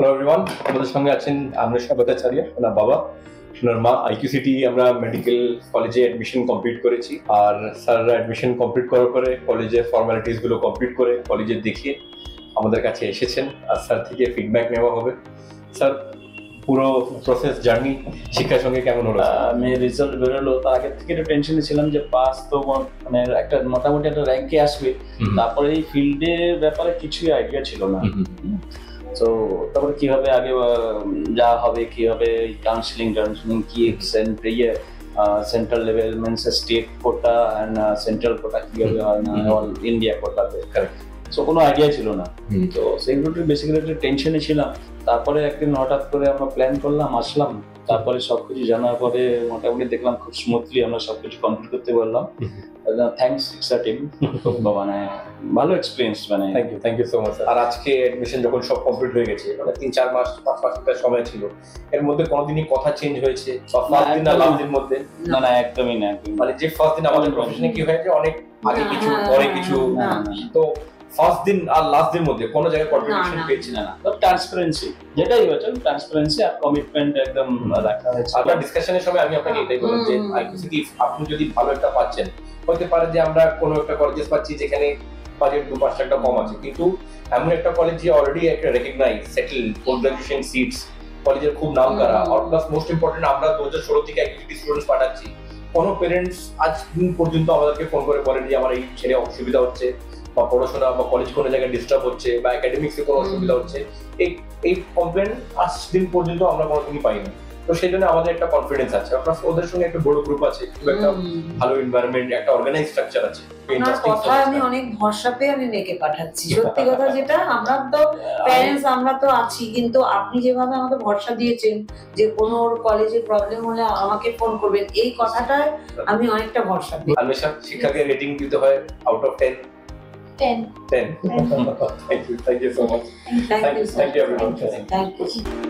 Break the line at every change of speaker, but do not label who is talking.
Hello everyone, আমাদের সঙ্গে আছেন আনুষ্কা ভট্টাচার্য, ওনার বাবা, ওনার মা। আইকিউসিটি আমরা মেডিকেল কলেজে অ্যাডমিশন কমপ্লিট করেছি, আর স্যাররা অ্যাডমিশন কমপ্লিট করার পরে কলেজের ফর্মালিটিস গুলো কমপ্লিট করে কলেজে দেখিয়ে আমাদের কাছে এসেছেন, আর স্যার থেকে ফিডব্যাক নেওয়া হবে। স্যার, পুরো প্রসেস জার্নি শিক্ষার সঙ্গে কেমন হলো?
আমি রেজাল্ট বেরোলো তার আগে থেকে একটু টেনশনে ছিলাম যে পাস তো মানে একটা মোটামুটি একটা র্যাঙ্কে আসবে, তারপরে এই ফিল্ডের ব্যাপারে কিছুই আইডিয়া ছিল না। তো তারপরে কিভাবে আগে যা হবে, কিভাবে কাউন্সিলিং কি central level means state quota and central quota কিভাবে হয় না অল ইন্ডিয়া কোটাতে, তো কোনো আইডিয়া ছিল না। তো সেগুলো বেসিক্যালি একটা টেনশনে ছিলাম। তারপরে একদিন হঠাৎ করে আমরা প্ল্যান করলাম, আসলাম, তারপরে সবকিছু জানার পরে মোটামুটি দেখলাম খুব স্মুথলি আমরা সবকিছু কমপ্লিট করতে পারলাম। থ্যাঙ্কস শিক্ষা টিম, মানে ভালো এক্সপিরিয়েন্স। মানে
থ্যাংক ইউ সো মাচ। আর আজকে অ্যাডমিশন যখন সব কমপ্লিট হয়ে গেছে, মানে 3-4 মাস 5 মাস একটা সময় ছিল, এর মধ্যে কোনোদিনই কথা চেঞ্জ হয়েছে? ফার্স্ট দিন আর লাস্ট দিন মধ্যে?
না, একদমই না।
মানে যে ফার্স্ট দিন আমাদের প্রফেশনে কি হয়েছে, অনেক আগে কিছু পরে কিছু, তো ফার্স্ট দিন আর লাস্ট দিন মধ্যে কোনো জায়গায় কন্ট্রিবিউশন পেয়েছি না।
ট্রান্সপারেন্সি যেটাই হয়েছে, ট্রান্সপারেন্সি আর কমিটমেন্ট একদম রাখা হয়েছে।
আপনার ডিসকাশনের সময় আমি আপনাকে এটাই বললাম যে আইকিউসিটি আপনি যদি ভালো একটা পাচ্ছেন, হতে পারে যে আমরা কোনো একটা কলেজে পাচ্ছি যেখানে বাজেট 2-5 টাকা কম আছে, কিন্তু এমন একটা কলেজ যে অলরেডি একটা recognize settle post graduation seats, কলেজের খুব নাম করা, আর প্লাস মোস্ট ইম্পর্টেন্ট আমরা 2016 থেকে আইকিউসিটি স্টুডেন্টস পাঠাচ্ছি। কোনো পেরেন্টস আজ দিন পর্যন্ত আমাদেরকে ফোন করে বলেন যে আমার এই ছেলে অসুবিধা হচ্ছে, বা পড়াশোনা বা কলেজ কোনো জায়গায় ডিস্টার্ব হচ্ছে, বা একাডেমিক্সে কোনো অসুবিধা হচ্ছে, এই কমপ্লেন আজ দিন পর্যন্ত আমরা কোনোদিনই পাইনি। তো সেই জন্য আমাদের একটা কনফিডেন্স আছে, প্লাস ওদের সঙ্গে একটা বড় গ্রুপ আছে, খুব একটা ভালো এনভায়রনমেন্ট, একটা অর্গানাইজ স্ট্রাকচার আছে।
কথা আমি অনেক ভরসা পেয়ে আমি মেয়েকে পাঠাচ্ছি। সত্যি কথা যেটা, আমরা তো প্যারেন্টস, আমরা তো আছি, কিন্তু আপনি যেভাবে আমাকে ভরসা দিয়েছেন যে কোনো ওর কলেজে প্রবলেম হলে আমাকে ফোন করবেন, এই কথাটায় আমি অনেকটা ভরসা পেয়ে।
আলমেশা, শিক্ষাকে রেটিং দিতে হয় out of 10?
10.
Thank you so much.
Thank you,
Thank you everyone.
Thank you.